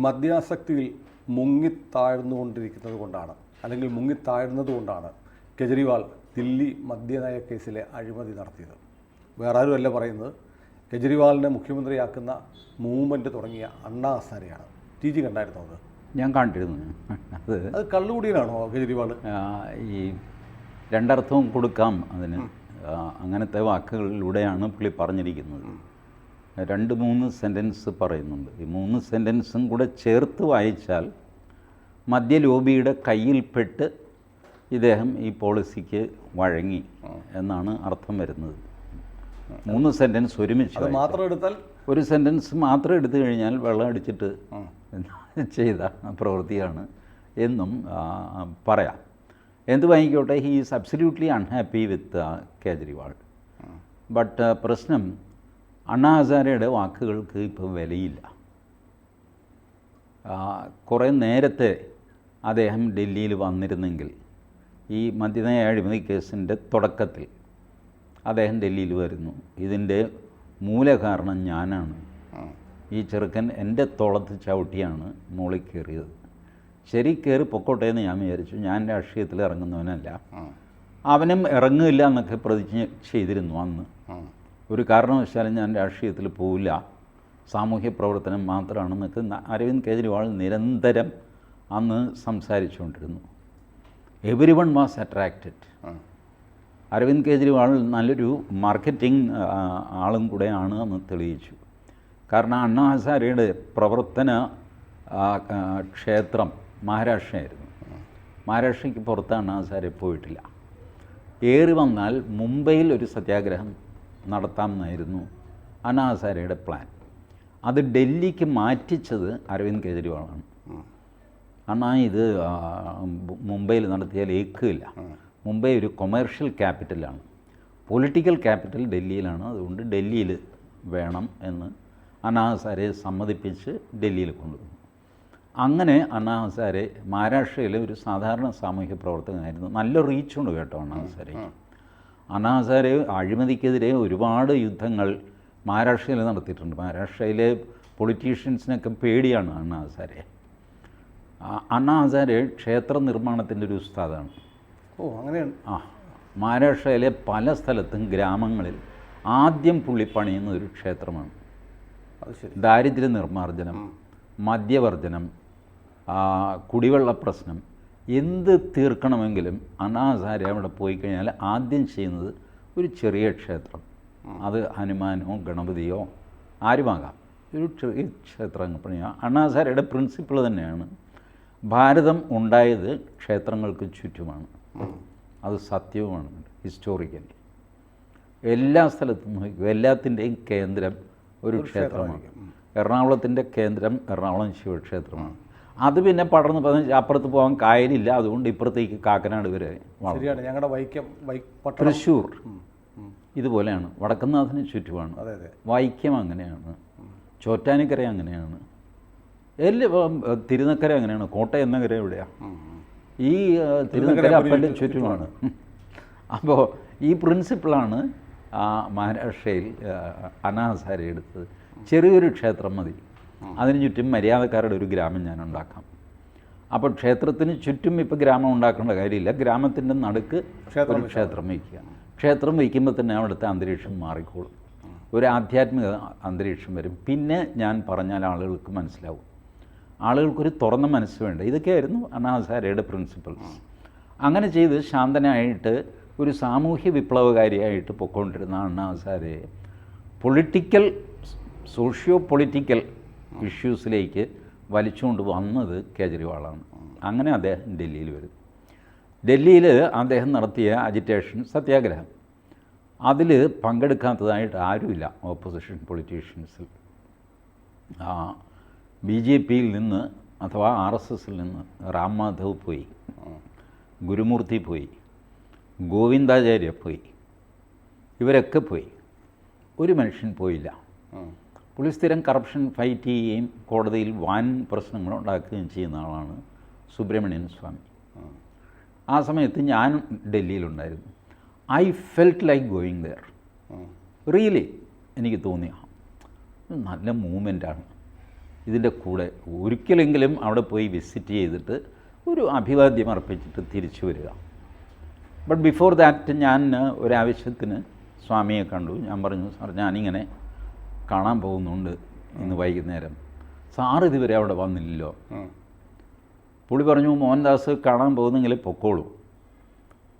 മദ്യാസക്തിയിൽ മുങ്ങിത്താഴ്ന്നുകൊണ്ടിരിക്കുന്നത് കൊണ്ടാണ്, അല്ലെങ്കിൽ മുങ്ങിത്താഴ്ന്നത് കൊണ്ടാണ് കെജ്രിവാൾ ദില്ലി മദ്യനയ കേസിലെ അഴിമതി നടത്തിയത്. വേറെ ആരുമല്ല പറയുന്നത്, കെജ്രിവാളിനെ മുഖ്യമന്ത്രിയാക്കുന്ന മൂവ്മെൻറ്റ് തുടങ്ങിയ അണ്ണാ ഹസാരെയാണ്. ടി ജി കണ്ടായിരുന്നോ അത്? ഞാൻ കണ്ടിരുന്നു. അത് കള്ളുകൂടിയനാണോ കെജ്രിവാൾ? ഈ രണ്ടർത്ഥവും കൊടുക്കാം അതിന്. അങ്ങനത്തെ വാക്കുകളിലൂടെയാണ് പുള്ളി പറഞ്ഞിരിക്കുന്നത്. 2-3 സെൻറ്റൻസ് പറയുന്നുണ്ട്. ഈ 3 സെൻറ്റൻസും കൂടെ ചേർത്ത് വായിച്ചാൽ മദ്യലോബിയുടെ കയ്യിൽപ്പെട്ട് ഇദ്ദേഹം ഈ പോളിസിക്ക് വഴങ്ങി എന്നാണ് അർത്ഥം വരുന്നത്. 3 സെൻറ്റൻസ് ഒരുമിച്ച് മാത്രം എടുത്താൽ, ഒരു സെൻറ്റൻസ് മാത്രം എടുത്തു കഴിഞ്ഞാൽ വെള്ളം അടിച്ചിട്ട് ചെയ്ത പ്രവൃത്തിയാണ് എന്നും പറയാം. എന്ത് വാങ്ങിക്കോട്ടെ, he is absolutely unhappy with Kejriwal. But പ്രശ്നം അണ്ണാ ഹസാരെയുടെ വാക്കുകൾക്ക് ഇപ്പോൾ വിലയില്ല. കുറേ നേരത്തെ അദ്ദേഹം ഡൽഹിയിൽ വന്നിരുന്നെങ്കിൽ, ഈ മദ്യനയ അഴിമതി കേസിൻ്റെ തുടക്കത്തിൽ അദ്ദേഹം ഡൽഹിയിൽ വരുന്നു, ഇതിൻ്റെ മൂലകാരണം ഞാനാണ്, ഈ ചെറുക്കൻ എൻ്റെ തോളത്ത് ചവിട്ടിയാണ് മുകളിൽ കയറിയത്, ശരി കയറി പൊക്കോട്ടെ എന്ന് ഞാൻ വിചാരിച്ചു. ഞാൻ രാഷ്ട്രീയത്തിൽ ഇറങ്ങുന്നവനല്ല, അവനും ഇറങ്ങില്ല എന്നൊക്കെ പ്രതിജ്ഞ ചെയ്തിരുന്നു അന്ന്. ഒരു കാരണവശാലും ഞാൻ രാഷ്ട്രീയത്തിൽ പോവില്ല, സാമൂഹ്യ പ്രവർത്തനം മാത്രമാണെന്നൊക്കെ അരവിന്ദ് കെജ്രിവാൾ നിരന്തരം അന്ന് സംസാരിച്ചുകൊണ്ടിരുന്നു. Everyone was attracted. Arvind Kejriwal നല്ലൊരു മാർക്കറ്റിംഗ് ആളും കൂടെയാണ് എന്ന് തെളിയിച്ചു. കാരണം അണ്ണാ ഹസാരെയുടെ പ്രവർത്തന ക്ഷേത്രം മഹാരാഷ്ട്രയായിരുന്നു. മഹാരാഷ്ട്രയ്ക്ക് പുറത്ത് അണ്ണാ ഹസാരെ പോയിട്ടില്ല. ഏറി വന്നാൽ മുംബൈയിൽ ഒരു സത്യാഗ്രഹം നടത്താമെന്നായിരുന്നു അണ്ണാ ഹസാരെയുടെ പ്ലാൻ. അത് ഡൽഹിക്ക് മാറ്റിച്ചത് അരവിന്ദ് കെജ്രിവാളാണ്. അണ്ണാ ഇത് മുംബൈയിൽ നടത്തിയാൽ ഏക്കില്ല, മുംബൈ ഒരു കൊമേഴ്ഷ്യൽ ക്യാപിറ്റലാണ്, പൊളിറ്റിക്കൽ ക്യാപിറ്റൽ ഡൽഹിയിലാണ്, അതുകൊണ്ട് ഡൽഹിയിൽ വേണം എന്ന് അണ്ണാ ഹസാരെ സമ്മതിപ്പിച്ച് ഡൽഹിയിൽ കൊണ്ടുവന്നു. അങ്ങനെ അണ്ണാ ഹസാരെ മഹാരാഷ്ട്രയിലെ ഒരു സാധാരണ സാമൂഹ്യ പ്രവർത്തകനായിരുന്നു. നല്ല റീച്ചുണ്ട് കേട്ടോ അണ്ണാ ഹസാരയ്ക്ക്. അണ്ണാ ഹസാരെ അഴിമതിക്കെതിരെ ഒരുപാട് യുദ്ധങ്ങൾ മഹാരാഷ്ട്രയിൽ നടത്തിയിട്ടുണ്ട്. മഹാരാഷ്ട്രയിലെ പൊളിറ്റീഷ്യൻസിനൊക്കെ പേടിയാണ് അണ്ണാ ഹസാരെ. അണ്ണാ ഹസാരെ ക്ഷേത്ര നിർമ്മാണത്തിൻ്റെ ഒരു ഉസ്താദാണ്. അങ്ങനെയാണ്. മഹാരാഷ്ട്രയിലെ പല സ്ഥലത്തും ഗ്രാമങ്ങളിൽ ആദ്യം പുള്ളി പണിയുന്ന ഒരു ക്ഷേത്രമാണ്. ദാരിദ്ര്യ നിർമ്മാർജ്ജനം, മദ്യവർജനം, കുടിവെള്ള പ്രശ്നം എന്ത് തീർക്കണമെങ്കിലും അണ്ണാ ഹസാരെ അവിടെ പോയി കഴിഞ്ഞാൽ ആദ്യം ചെയ്യുന്നത് ഒരു ചെറിയ ക്ഷേത്രം, അത് ഹനുമാനോ ഗണപതിയോ ആരുമാകാം, ഒരു ചെറിയ ക്ഷേത്രം പണിയുക. അണ്ണാ ഹസാരെയുടെ പ്രിൻസിപ്പിൾ തന്നെയാണ്. ഭാരതം ഉണ്ടായത് ക്ഷേത്രങ്ങൾക്ക് ചുറ്റുമാണ്, അത് സത്യവുമാണ്. ഹിസ്റ്റോറിക്കലി എല്ലാ സ്ഥലത്തും നോക്കുക, എല്ലാത്തിൻ്റെയും കേന്ദ്രം ഒരു ക്ഷേത്രമാണ്. എറണാകുളത്തിൻ്റെ കേന്ദ്രം എറണാകുളം ശിവക്ഷേത്രമാണ്. അത് പിന്നെ പടർന്ന് പതിനഞ്ച് അപ്പുറത്ത് പോകാൻ കായലില്ല, അതുകൊണ്ട് ഇപ്പുറത്തേക്ക് കാക്കനാട് വരെ. ഞങ്ങളുടെ വൈക്കം, തൃശ്ശൂർ ഇതുപോലെയാണ്, വടക്കുംനാഥന് ചുറ്റുമാണ്. വൈക്കം അങ്ങനെയാണ്, ചോറ്റാനിക്കര അങ്ങനെയാണ്, തിരുനക്കര അങ്ങനെയാണ്, കോട്ടയം നഗരം എവിടെയാണ്, ഈ തിരുനക്കര അപ്പൻ്റെ ചുറ്റുമാണ്. അപ്പോൾ ഈ പ്രിൻസിപ്പിളാണ് മഹാരാഷ്ട്രയിൽ അണ്ണാ ഹസാരെ എടുത്തത്. ചെറിയൊരു ക്ഷേത്രം മതി, അതിന് ചുറ്റും മര്യാദക്കാരുടെ ഒരു ഗ്രാമം ഞാൻ ഉണ്ടാക്കാം. അപ്പോൾ ക്ഷേത്രത്തിന് ചുറ്റും ഇപ്പോൾ ഗ്രാമം ഉണ്ടാക്കേണ്ട കാര്യമില്ല, ഗ്രാമത്തിൻ്റെ നടുക്ക് ഒരു ക്ഷേത്രം വയ്ക്കുക. ക്ഷേത്രം വയ്ക്കുമ്പോൾ തന്നെ അവിടുത്തെ അന്തരീക്ഷം മാറിക്കോളും, ഒരു ആധ്യാത്മിക അന്തരീക്ഷം വരും. പിന്നെ ഞാൻ പറഞ്ഞാൽ ആളുകൾക്ക് മനസ്സിലാവും, ആളുകൾക്കൊരു തുറന്ന മനസ്സ് വേണ്ട. ഇതൊക്കെയായിരുന്നു അണ്ണാ ഹസാരെയുടെ പ്രിൻസിപ്പിൾസ്. അങ്ങനെ ചെയ്ത് ശാന്തനായിട്ട് ഒരു സാമൂഹ്യ വിപ്ലവകാരിയായിട്ട് പൊയ്ക്കൊണ്ടിരുന്ന അണ്ണാ ഹസാരെ പൊളിറ്റിക്കൽ, സോഷ്യോ പൊളിറ്റിക്കൽ ഇഷ്യൂസിലേക്ക് വലിച്ചുകൊണ്ട് വന്നത് കേജ്രിവാളാണ്. അങ്ങനെ അദ്ദേഹം ഡൽഹിയിൽ വരും. ഡൽഹിയിൽ അദ്ദേഹം നടത്തിയ അജിറ്റേഷൻ സത്യാഗ്രഹം, അതിൽ പങ്കെടുക്കാത്തതായിട്ട് ആരുമില്ല ഓപ്പോസിഷൻ പൊളിറ്റീഷ്യൻസിൽ. BJPയിൽ നിന്ന് അഥവാ RSSൽ നിന്ന് റാം മാധവ് പോയി, ഗുരുമൂർത്തി പോയി, ഗോവിന്ദാചാര്യ പോയി, ഇവരൊക്കെ പോയി. ഒരു മനുഷ്യൻ പോയില്ല. പുള്ളി സ്ഥിരം കറപ്ഷൻ ഫൈറ്റ് ചെയ്യുകയും കോടതിയിൽ വൻ പ്രശ്നങ്ങൾ ഉണ്ടാക്കുകയും ചെയ്യുന്ന ആളാണ് സുബ്രഹ്മണ്യൻ സ്വാമി. ആ സമയത്ത് ഞാൻ ഡൽഹിയിലുണ്ടായിരുന്നു. I felt like going there. Really എനിക്ക് തോന്നിയ നല്ല മൂവ്മെൻറ്റാണ്. ഇതിൻ്റെ കൂടെ ഒരിക്കലെങ്കിലും അവിടെ പോയി വിസിറ്റ് ചെയ്തിട്ട് ഒരു അഭിവാദ്യം അർപ്പിച്ചിട്ട് തിരിച്ചു വരിക. ബട്ട് ബിഫോർ ദാറ്റ് ഞാൻ ഒരാവശ്യത്തിന് സ്വാമിയെ കണ്ടു. ഞാൻ പറഞ്ഞു, സാർ ഞാനിങ്ങനെ കാണാൻ പോകുന്നുണ്ട് ഇന്ന് വൈകുന്നേരം, സാർ ഇതുവരെ അവിടെ വന്നില്ലല്ലോ. പുള്ളി പറഞ്ഞു, മോഹൻദാസ് കാണാൻ പോകുന്നെങ്കിൽ പൊക്കോളൂ,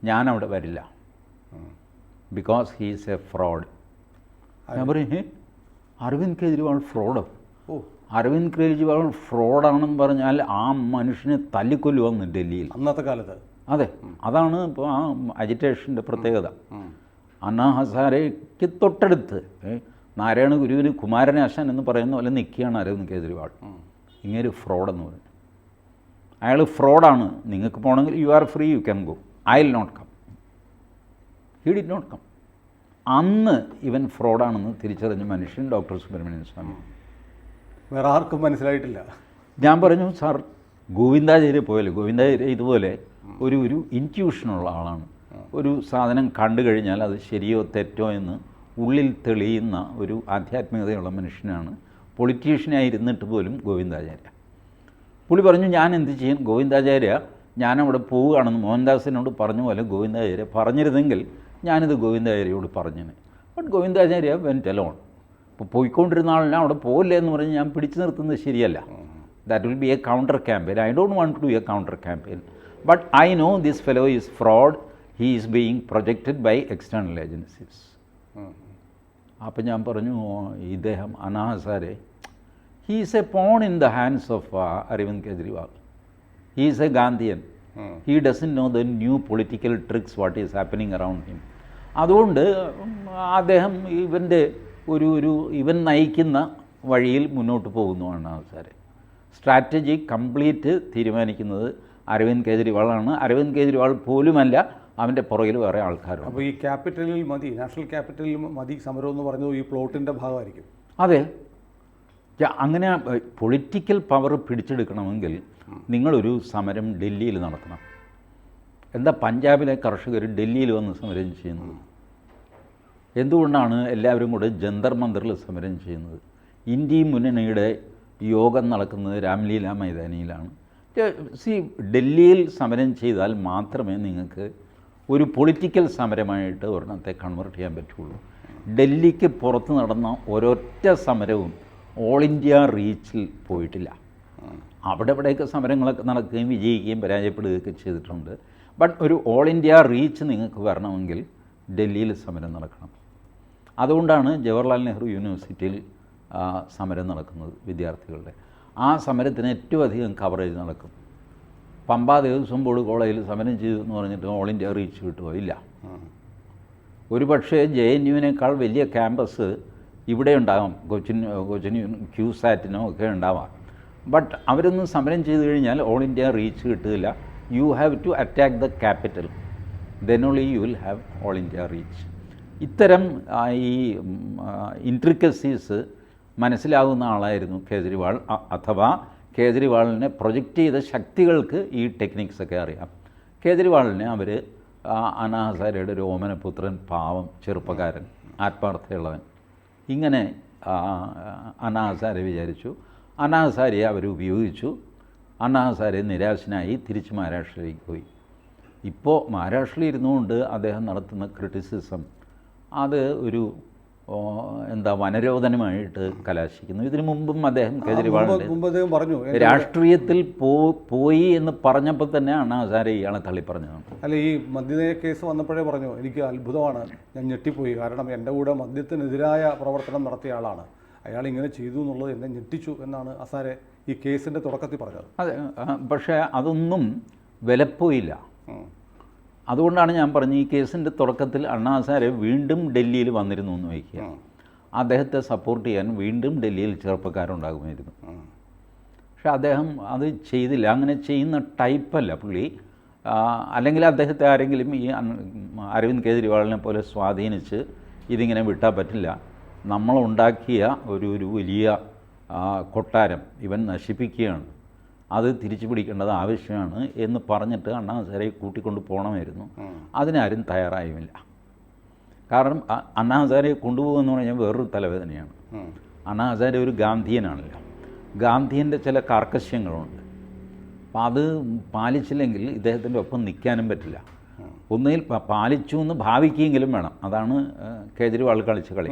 ഞാനവിടെ വരില്ല, ബിക്കോസ് ഹീസ് എ ഫ്രോഡ്. ഞാൻ പറയും, അരവിന്ദ് കെജ്രിവാൾ ഫ്രോഡോ? അരവിന്ദ് കെജ്രിവാൾ ഫ്രോഡാണെന്ന് പറഞ്ഞാൽ ആ മനുഷ്യനെ തല്ലിക്കൊല്ലുവന്ന് ഡൽഹിയിൽ അന്നത്തെ കാലത്ത്. അതെ, അതാണ് ഇപ്പോൾ ആ അജിറ്റേഷൻ്റെ പ്രത്യേകത. അണ്ണാ ഹസാരയ്ക്ക് തൊട്ടടുത്ത് നാരായണ ഗുരുവിന് കുമാരനാശാൻ എന്ന് പറയുന്ന പോലെ നിൽക്കുകയാണ് അരവിന്ദ് കെജ്രിവാൾ. ഇങ്ങനെ ഫ്രോഡെന്ന് പറയും. അയാൾ ഫ്രോഡാണ്, നിങ്ങൾക്ക് പോകണമെങ്കിൽ you are free, you can go, I will not come. He did not come. അന്ന് ഇവൻ ഫ്രോഡാണെന്ന് തിരിച്ചറിഞ്ഞ മനുഷ്യൻ ഡോക്ടർ സുബ്രഹ്മണ്യൻ സ്വാമി. വേറെ ആർക്കും മനസ്സിലായിട്ടില്ല. ഞാൻ പറഞ്ഞു, സാർ ഗോവിന്ദാചാര്യ പോയല്ലോ, ഗോവിന്ദാചാര്യ ഇതുപോലെ ഒരു ഇൻറ്റ്യൂഷനുള്ള ആളാണ്. ഒരു സാധനം കണ്ടു കഴിഞ്ഞാൽ അത് ശരിയോ തെറ്റോ എന്ന് ഉള്ളിൽ തെളിയുന്ന ഒരു ആധ്യാത്മികതയുള്ള മനുഷ്യനാണ്. പൊളിറ്റീഷ്യനായിരുന്നിട്ട് പോലും ഗോവിന്ദാചാര്യ. പുള്ളി പറഞ്ഞു, ഞാൻ എന്ത് ചെയ്യും, ഗോവിന്ദാചാര്യ ഞാനവിടെ പോവുകയാണെന്ന് മോഹൻദാസിനോട് പറഞ്ഞ പോലെ ഗോവിന്ദാചാര്യ പറഞ്ഞിരുന്നെങ്കിൽ ഞാനിത് ഗോവിന്ദാചാര്യയോട് പറഞ്ഞേനെ. But Govindacharya went alone. ഇപ്പോൾ പോയിക്കൊണ്ടിരുന്ന ആളിനെ അവിടെ പോകില്ല എന്ന് പറഞ്ഞ് ഞാൻ പിടിച്ചു നിർത്തുന്നത് ശരിയല്ല. That will be a counter campaign. I don't want to do a counter campaign. But I know this fellow is fraud, he is being projected by external agencies. അപ്പം ഞാൻ പറഞ്ഞു, ഇദ്ദേഹം Anna Hazare he is a pawn in the hands of Arvind Kejriwal. He is a Gandhian. He doesn't know the new political tricks what is happening around him. അതുകൊണ്ട് അദ്ദേഹം ഇവൻ നയിക്കുന്ന വഴിയിൽ മുന്നോട്ട് പോകുന്നു അണ്ണാ ഹസാരെ. സ്ട്രാറ്റജി കംപ്ലീറ്റ് തീരുമാനിക്കുന്നത് അരവിന്ദ് കെജ്രിവാളാണ്. അരവിന്ദ് കെജ്രിവാൾ പോലുമല്ല, അവൻ്റെ പുറകിൽ വേറെ ആൾക്കാരും. അപ്പോൾ ഈ ക്യാപിറ്റലിൽ മതി, നാഷണൽ ക്യാപിറ്റലിൽ മതി സമരം എന്ന് പറയുന്നത് ഈ പ്ലോട്ടിൻ്റെ ഭാഗമായിരിക്കും. അതെ, അങ്ങനെ പൊളിറ്റിക്കൽ പവർ പിടിച്ചെടുക്കണമെങ്കിൽ നിങ്ങളൊരു സമരം ഡൽഹിയിൽ നടത്തണം. എന്താ പഞ്ചാബിലെ കർഷകർ ഡൽഹിയിൽ വന്ന് സമരം ചെയ്യുന്നത്? എന്തുകൊണ്ടാണ് എല്ലാവരും കൂടെ ജന്തർ മന്ദറിൽ സമരം ചെയ്യുന്നത്? ഇന്ത്യ മുന്നണിയുടെ യോഗം നടക്കുന്നത് രാംലീല മൈതാനിയിലാണ്. ഡൽഹിയിൽ സമരം ചെയ്താൽ മാത്രമേ നിങ്ങൾക്ക് ഒരു പൊളിറ്റിക്കൽ സമരമായിട്ട് ഒരെണ്ണത്തെ കൺവേർട്ട് ചെയ്യാൻ പറ്റുള്ളൂ. ഡൽഹിക്ക് പുറത്ത് നടന്ന ഒരൊറ്റ സമരവും ഓൾ ഇന്ത്യ റീച്ചിൽ പോയിട്ടില്ല. അവിടെ ഇവിടെയൊക്കെ സമരങ്ങളൊക്കെ നടക്കുകയും വിജയിക്കുകയും പരാജയപ്പെടുകയൊക്കെ ചെയ്തിട്ടുണ്ട്. ബട്ട് ഒരു ഓൾ ഇന്ത്യ റീച്ച് നിങ്ങൾക്ക് വരണമെങ്കിൽ ഡൽഹിയിൽ സമരം നടക്കണം. അതുകൊണ്ടാണ് ജവഹർലാൽ നെഹ്റു യൂണിവേഴ്സിറ്റിയിൽ സമരം നടക്കുന്നത് വിദ്യാർത്ഥികളുടെ. ആ സമരത്തിന് ഏറ്റവും അധികം കവറേജ് നടക്കും. പമ്പ ദേവസ്വം ബോർഡ് കോളേജിൽ സമരം ചെയ്തു എന്ന് പറഞ്ഞിട്ട് ഓൾ ഇന്ത്യ റീച്ച് കിട്ടുമോ? ഇല്ല. ഒരു പക്ഷേ JNUവിനേക്കാൾ വലിയ ക്യാമ്പസ് ഇവിടെ ഉണ്ടാകാം, കൊച്ചിൻ ക്യൂസാറ്റിനോ ഒക്കെ ഉണ്ടാവാം. ബട്ട് അവരൊന്നും സമരം ചെയ്തു കഴിഞ്ഞാൽ ഓൾ ഇന്ത്യ റീച്ച് കിട്ടില്ല. You have to attack the capital, then only you will have all India reach. ഇത്തരം ഈ ഇൻട്രിക്കസീസ് മനസ്സിലാകുന്ന ആളായിരുന്നു കേജ്രിവാൾ. അഥവാ കേജ്രിവാളിനെ പ്രൊജക്റ്റ് ചെയ്ത ശക്തികൾക്ക് ഈ ടെക്നിക്സൊക്കെ അറിയാം. കേജ്രിവാളിനെ അവർ അണ്ണാ ഹസാരയുടെ ഒരു ഓമനപുത്രൻ, പാവം ചെറുപ്പക്കാരൻ, ആത്മാർത്ഥതയുള്ളവൻ, ഇങ്ങനെ അണ്ണാ ഹസാരെ വിചാരിച്ചു. അണ്ണാ ഹസാരയെ അവർ ഉപയോഗിച്ചു. അണ്ണാ ഹസാരെ നിരാശനായി തിരിച്ച് മഹാരാഷ്ട്രയിലേക്ക് പോയി. ഇപ്പോൾ മഹാരാഷ്ട്രയിൽ ഇരുന്നുകൊണ്ട് അദ്ദേഹം നടത്തുന്ന ക്രിറ്റിസിസം അത് ഒരു വനരോധനമായിട്ട് കലാശിക്കുന്നു. ഇതിനു മുമ്പും അദ്ദേഹം കേജ്രിവാളിൻ്റെ പറഞ്ഞു രാഷ്ട്രീയത്തിൽ പോയി എന്ന് പറഞ്ഞപ്പോൾ തന്നെ അണ്ണാ ഹസാരെ ഇയാളെ തള്ളിപ്പറഞ്ഞതാണ്. അല്ല, ഈ മദ്യനയ കേസ് വന്നപ്പോഴേ പറഞ്ഞു, എനിക്ക് അത്ഭുതമാണ്, ഞാൻ ഞെട്ടിപ്പോയി, കാരണം എൻ്റെ കൂടെ മദ്യത്തിനെതിരായ പ്രവർത്തനം നടത്തിയ ആളാണ്, അയാൾ ഇങ്ങനെ ചെയ്തു എന്നുള്ളത് എന്നെ ഞെട്ടിച്ചു എന്നാണ് ഹസാരെ ഈ കേസിൻ്റെ തുടക്കത്തിൽ പറഞ്ഞത്. അതെ, പക്ഷേ അതൊന്നും വിലപ്പോയില്ല. അതുകൊണ്ടാണ് ഞാൻ പറഞ്ഞു, ഈ കേസിൻ്റെ തുടക്കത്തിൽ അണ്ണാ ഹസാരെ വീണ്ടും ഡൽഹിയിൽ വന്നിരുന്നു എന്ന് വയ്ക്കുക. അദ്ദേഹത്തെ സപ്പോർട്ട് ചെയ്യാൻ വീണ്ടും ഡൽഹിയിൽ ചെറുപ്പക്കാരുണ്ടാകുമായിരുന്നു. പക്ഷെ അദ്ദേഹം അത് ചെയ്തില്ല. അങ്ങനെ ചെയ്യുന്ന ടൈപ്പല്ല പുള്ളി. അല്ലെങ്കിൽ അദ്ദേഹത്തെ ആരെങ്കിലും ഈ അരവിന്ദ് കെജ്രിവാളിനെ പോലെ സ്വാധീനിച്ച് ഇതിങ്ങനെ വിട്ടാൽ പറ്റില്ല, നമ്മളുണ്ടാക്കിയ ഒരു വലിയ കൊട്ടാരം ഇവൻ നശിപ്പിക്കുകയാണ്, അത് തിരിച്ചു പിടിക്കേണ്ടത് ആവശ്യമാണ് എന്ന് പറഞ്ഞിട്ട് അണ്ണാ ഹസാരയെ കൂട്ടിക്കൊണ്ട് പോകണമായിരുന്നു. അതിനാരും തയ്യാറായുമില്ല. കാരണം അണ്ണാ ഹസാരയെ കൊണ്ടുപോകുമെന്ന് പറഞ്ഞാൽ വേറൊരു തലവേദനയാണ്. അണ്ണാ ഹസാരെ ഒരു ഗാന്ധിയനാണല്ലോ. ഗാന്ധിയൻ്റെ ചില കാർക്കശ്യങ്ങളുണ്ട്. അപ്പോൾ അത് പാലിച്ചില്ലെങ്കിൽ ഇദ്ദേഹത്തിൻ്റെ ഒപ്പം നിൽക്കാനും പറ്റില്ല. ഒന്നുകിൽ പാലിച്ചു എന്ന് ഭാവിക്കുകയെങ്കിലും വേണം. അതാണ് കേജ്രിവാൾ കളിച്ച കളി.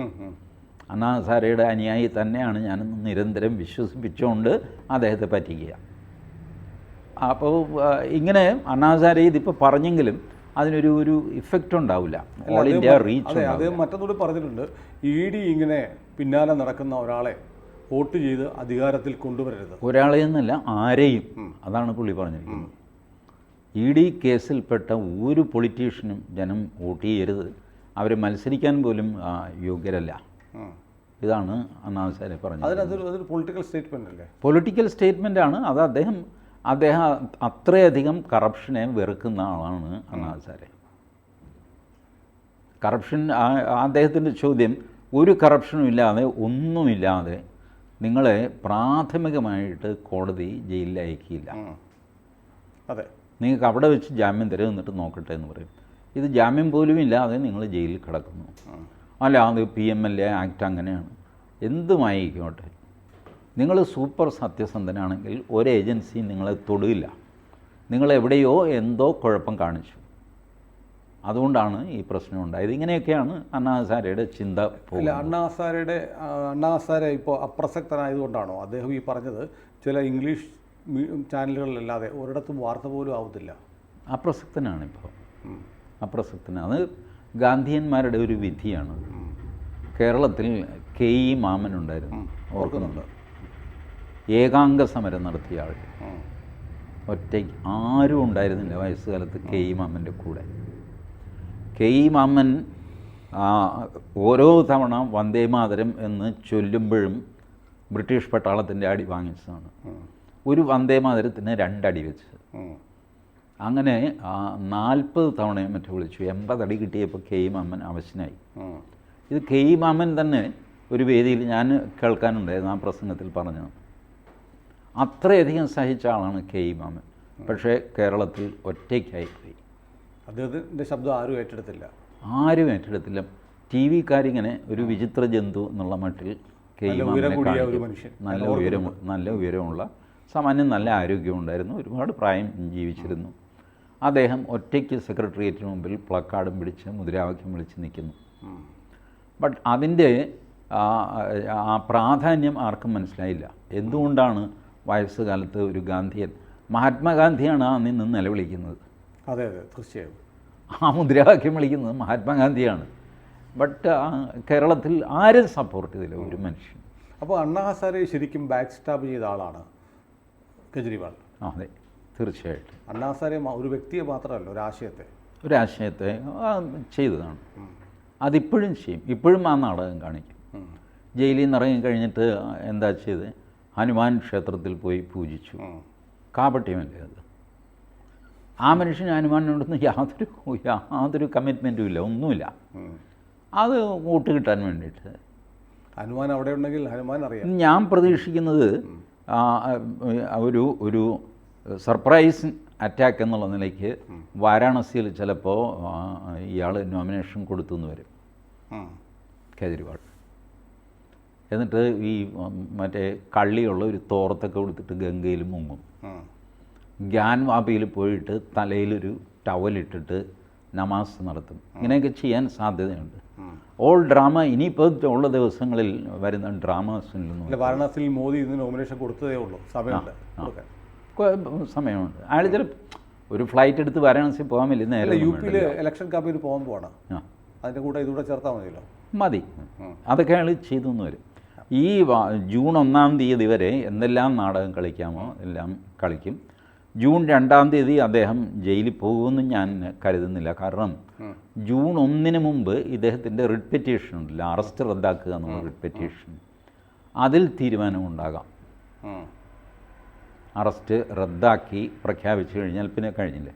അണ്ണാ ഹസാരെയുടെ അനുയായി തന്നെയാണ് ഞാനെന്ന് നിരന്തരം വിശ്വസിപ്പിച്ചുകൊണ്ട് അദ്ദേഹത്തെ പറ്റിക്കുക. അപ്പോൾ ഇങ്ങനെ അണ്ണാ ഹസാരെ ഇതിപ്പോൾ പറഞ്ഞെങ്കിലും അതിനൊരു ഇഫക്റ്റ് ഉണ്ടാവില്ല. All India reach. അദ്ദേഹം മറ്റൊന്നുകൂടി പറഞ്ഞിട്ടുണ്ട്, ED ഇങ്ങനെ പിന്നാലെ നടക്കുന്ന ഒരാളെ വോട്ട് ചെയ്ത് അധികാരത്തിൽ കൊണ്ടുവരരുത്. ഒരാളെ എന്നല്ല, ആരെയും. അതാണ് പുള്ളി പറഞ്ഞിരിക്കുന്നത്. ED കേസിൽപ്പെട്ട ഒരു പൊളിറ്റീഷ്യനും ജനം വോട്ട് ചെയ്യരുത്, അവർ മത്സരിക്കാൻ പോലും യോഗ്യരല്ല. ഇതാണ് അണ്ണാ ഹസാരെ പറഞ്ഞത്. അതൊരു പൊളിറ്റിക്കൽ സ്റ്റേറ്റ്മെൻ്റ് അല്ലേ? പൊളിറ്റിക്കൽ സ്റ്റേറ്റ്മെൻറ്റാണ് അത്. അദ്ദേഹം അത്രയധികം കറപ്ഷനെ വെറുക്കുന്ന ആളാണ് അണ്ണാ ഹസാരെ. കറപ്ഷൻ, അദ്ദേഹത്തിൻ്റെ ചോദ്യം, ഒരു കറപ്ഷനും ഇല്ലാതെ ഒന്നുമില്ലാതെ നിങ്ങളെ പ്രാഥമികമായിട്ട് കോടതി ജയിലിൽ അയക്കില്ല. അതെ, നിങ്ങൾക്ക് അവിടെ വെച്ച് ജാമ്യം തരും, എന്നിട്ട് നോക്കട്ടെ എന്ന് പറയും. ഇത് ജാമ്യം പോലും ഇല്ലാതെ നിങ്ങൾ ജയിലിൽ കിടക്കുന്നു. അല്ല, അത് PMLA ആക്ട് അങ്ങനെയാണ്. എന്തുമായിക്കോട്ടെ, നിങ്ങൾ സൂപ്പർ സത്യസന്ധനാണെങ്കിൽ ഒരു ഏജൻസി നിങ്ങളെ തൊടില്ല. നിങ്ങളെവിടെയോ എന്തോ കുഴപ്പം കാണിച്ചു, അതുകൊണ്ടാണ് ഈ പ്രശ്നം ഉണ്ടായത്. ഇങ്ങനെയൊക്കെയാണ് അണ്ണാ ഹസാരെയുടെ ചിന്ത. അണ്ണാ ഹസാരെ ഇപ്പോൾ അപ്രസക്തനായതുകൊണ്ടാണോ അദ്ദേഹം ഈ പറഞ്ഞത്? ചില ഇംഗ്ലീഷ് ചാനലുകളിലല്ലാതെ ഒരിടത്തും വാർത്ത പോലും ആവത്തില്ല. അപ്രസക്തനാണിപ്പോൾ, അപ്രസക്തനാണ്. അത് ഗാന്ധിയന്മാരുടെ ഒരു വിധിയാണ്. കേരളത്തിൽ KE മാമൻ ഉണ്ടായിരുന്നു, ഓർക്കുന്നുണ്ട്. ഏകാംഗ സമരം നടത്തിയ ആൾ. ഒറ്റയ്ക്ക് ആരും ഉണ്ടായിരുന്നില്ല വയസ്സുകാലത്ത് KE മാമൻ്റെ കൂടെ. KE മാമൻ ഓരോ തവണ വന്ദേ മാതരം എന്ന് ചൊല്ലുമ്പോഴും ബ്രിട്ടീഷ് പട്ടാളത്തിൻ്റെ അടി വാങ്ങിച്ചതാണ്. ഒരു വന്ദേ മാതരത്തിന് 2 അടി വെച്ച്. അങ്ങനെ 40 തവണയും മറ്റും വിളിച്ചു. 80 അടി കിട്ടിയപ്പോൾ KE മാമൻ അവശനായി. ഇത് KE മാമൻ തന്നെ ഒരു വേദിയിൽ ഞാൻ കേൾക്കാനുണ്ടായിരുന്നു, ആ പ്രസംഗത്തിൽ പറഞ്ഞത്. അത്രയധികം സഹിച്ച ആളാണ് KE മാമൻ. പക്ഷേ കേരളത്തിൽ ഒറ്റയ്ക്കായിപ്പോയി. അദ്ദേഹത്തിൻ്റെ ശബ്ദം ആരും ഏറ്റെടുത്തില്ല. ആരും ഏറ്റെടുത്തില്ല. TV-കാരിങ്ങനെ ഒരു വിചിത്ര ജന്തു എന്നുള്ള മട്ടിൽ KE മാമനെ കാണിക്കും. നല്ല ഉയരമുള്ള, സാമാന്യം നല്ല ആരോഗ്യമുണ്ടായിരുന്നു, ഒരുപാട് പ്രായം ജീവിച്ചിരുന്നു. അദ്ദേഹം ഒറ്റയ്ക്ക് സെക്രട്ടേറിയറ്റിന് മുമ്പിൽ പ്ലക്കാർഡും പിടിച്ച് മുദ്രാവാക്യം വിളിച്ച് നിൽക്കുന്നു. ബട്ട് അതിൻ്റെ ആ പ്രാധാന്യം ആർക്കും മനസ്സിലായില്ല. എന്തുകൊണ്ടാണ് വയസ്സുകാലത്ത് ഒരു ഗാന്ധിയൻ, മഹാത്മാഗാന്ധിയാണ് അന്ന് നിന്ന് നിലവിളിക്കുന്നത്. അതെ അതെ, തീർച്ചയായും. ആ മുദ്രാവാക്യം വിളിക്കുന്നത് മഹാത്മാഗാന്ധിയാണ്. ബട്ട് കേരളത്തിൽ ആരും സപ്പോർട്ട് ചെയ്തില്ല, ഒരു മനുഷ്യൻ. അപ്പോൾ അണ്ണാ ഹസാരെ ശരിക്കും ബാക്ക് സ്റ്റാബ് ചെയ്ത ആളാണ് കെജ്രിവാൾ. അതെ, തീർച്ചയായിട്ടും. അണ്ണാ ഹസാരെ ഒരു വ്യക്തിയെ മാത്രമല്ല, ഒരാശയത്തെ ചെയ്തതാണ്. അതിപ്പോഴും ചെയ്യും. ഇപ്പോഴും ആ നാടകം കാണിക്കും. ജയിലിൽ നിന്ന് ഇറങ്ങിക്കഴിഞ്ഞിട്ട് എന്താ ചെയ്ത്? ഹനുമാൻ ക്ഷേത്രത്തിൽ പോയി പൂജിച്ചു. കാപട്യമല്ലേ അത്? ആ മനുഷ്യന് ഹനുമാനോടൊന്നും യാതൊരു കമ്മിറ്റ്മെൻറ്റും ഇല്ല, ഒന്നുമില്ല. അത് വോട്ട് കിട്ടാൻ വേണ്ടിയിട്ട്. ഹനുമാൻ അവിടെ ഉണ്ടെങ്കിൽ ഹനുമാൻ അറിയാം. ഞാൻ പ്രതീക്ഷിക്കുന്നത് ഒരു സർപ്രൈസ് അറ്റാക്ക് എന്നുള്ള നിലയ്ക്ക് വാരാണസിയിൽ ചിലപ്പോൾ ഇയാൾ നോമിനേഷൻ കൊടുത്തു എന്ന് വരും, കേജ്രിവാൾ. എന്നിട്ട് ഈ മറ്റേ കള്ളിയുള്ള ഒരു തോർത്തൊക്കെ കൊടുത്തിട്ട് ഗംഗയിൽ മുങ്ങും. ഗ്യാൻവാബിയിൽ പോയിട്ട് തലയിലൊരു ടവലിട്ടിട്ട് നമാസ് നടത്തും. ഇങ്ങനെയൊക്കെ ചെയ്യാൻ സാധ്യതയുണ്ട്. ഓൾ ഡ്രാമ ഇനിയിപ്പോൾ ഉള്ള ദിവസങ്ങളിൽ വരുന്ന ഡ്രാമാസിൽ വാരണാസിയിൽ മോദി ഇന്ന് നോമിനേഷൻ കൊടുത്തതേ ഉള്ളൂ, സമയമുണ്ട്. അയാൾ ചില ഒരു ഫ്ലൈറ്റ് എടുത്ത് വാരണാസി പോകാൻ വലിയ നേരം. UP-യിൽ ഇലക്ഷൻ ക്യാമ്പയിന് പോകാൻ പോവാണ്, അതിൻ്റെ കൂടെ ഇതുകൂടെ ചേർത്താൽ മതിയല്ലോ. മതി, അതൊക്കെ അയാൾ ചെയ്തു എന്ന് വരും. ഈ ജൂൺ 1-ാം തീയതി വരെ എന്തെല്ലാം നാടകം കളിക്കാമോ എല്ലാം കളിക്കും. ജൂൺ 2-ാം തീയതി അദ്ദേഹം ജയിലിൽ പോകുമെന്ന് ഞാൻ കരുതുന്നില്ല. കാരണം ജൂൺ 1-ന് മുമ്പ് ഇദ്ദേഹത്തിൻ്റെ റിട്ട് പെറ്റീഷൻ ഉണ്ടല്ലോ, അറസ്റ്റ് റദ്ദാക്കുക എന്നുള്ള റിട്ട് പെറ്റീഷൻ, അതിൽ തീരുമാനമുണ്ടാകാം. അറസ്റ്റ് റദ്ദാക്കി പ്രഖ്യാപിച്ചു കഴിഞ്ഞാൽ പിന്നെ കഴിഞ്ഞില്ലേ,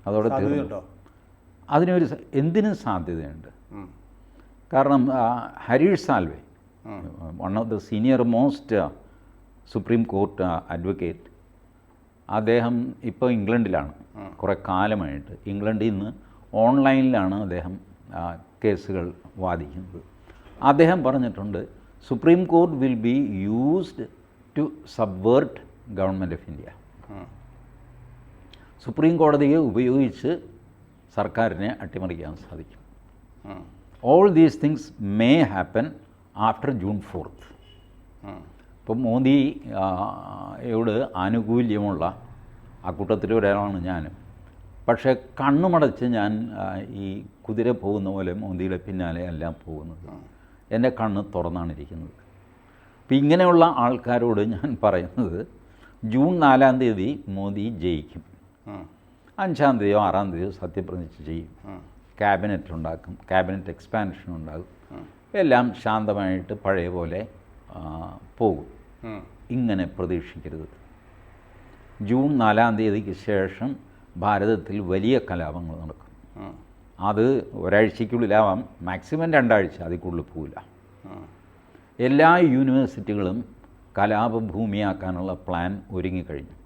അതോടെ തീർന്നു. അതിനൊരു എന്തിനും സാധ്യതയുണ്ട്. കാരണം Harish Salve, one of the senior most supreme court advocate, അദ്ദേഹം ഇപ്പോൾ ഇംഗ്ലണ്ടിലാണ് കുറേ കാലമായിട്ട്. ഇംഗ്ലണ്ടിൽ നിന്ന് ഓൺലൈനിലാണ് അദ്ദേഹം കേസുകൾ വാദിക്കുന്നത്. അദ്ദേഹം പറഞ്ഞിട്ടുണ്ട്, Supreme Court will be used to subvert Government of India. Supreme കോടതിയെ ഉപയോഗിച്ച് സർക്കാരിനെ അട്ടിമറിക്കാൻ സാധിക്കും. All these things may happen after June 4th. ഇപ്പം മോദിയോട് ആനുകൂല്യമുള്ള അക്കൂട്ടത്തിൽ ഒരാളാണ് ഞാനും. പക്ഷേ കണ്ണുമടച്ച് ഞാൻ ഈ കുതിര പോകുന്ന പോലെ മോദിയുടെ പിന്നാലെ അല്ല പോകുന്നത്. എൻ്റെ കണ്ണ് തുറന്നാണ് ഇരിക്കുന്നത്. അപ്പം ഇങ്ങനെയുള്ള ആൾക്കാരോട് ഞാൻ പറയുന്നത് ജൂൺ 4-ാം തീയതി മോദി ജയിക്കും. 5-ാം തീയതിയോ 6-ാം തീയതിയോ സത്യപ്രതിജ്ഞ ചെയ്യും. ക്യാബിനറ്റ് ഉണ്ടാക്കും, ക്യാബിനറ്റ് എക്സ്പാൻഷൻ ഉണ്ടാകും. എല്ലാം ശാന്തമായിട്ട് പഴയ പോലെ പോകും. ഇങ്ങനെ പ്രതീക്ഷിക്കരുത്. ജൂൺ 4-ാം തീയതിക്ക് ശേഷം ഭാരതത്തിൽ വലിയ കലാപങ്ങൾ നടക്കും. അത് ഒരാഴ്ചയ്ക്കുള്ളിലാവാം, മാക്സിമം 2 ആഴ്ച, അതിൽ കൂടുതൽ പോവില്ല. എല്ലാ യൂണിവേഴ്സിറ്റികളും കലാപഭൂമിയാക്കാനുള്ള പ്ലാൻ ഒരുങ്ങിക്കഴിഞ്ഞു.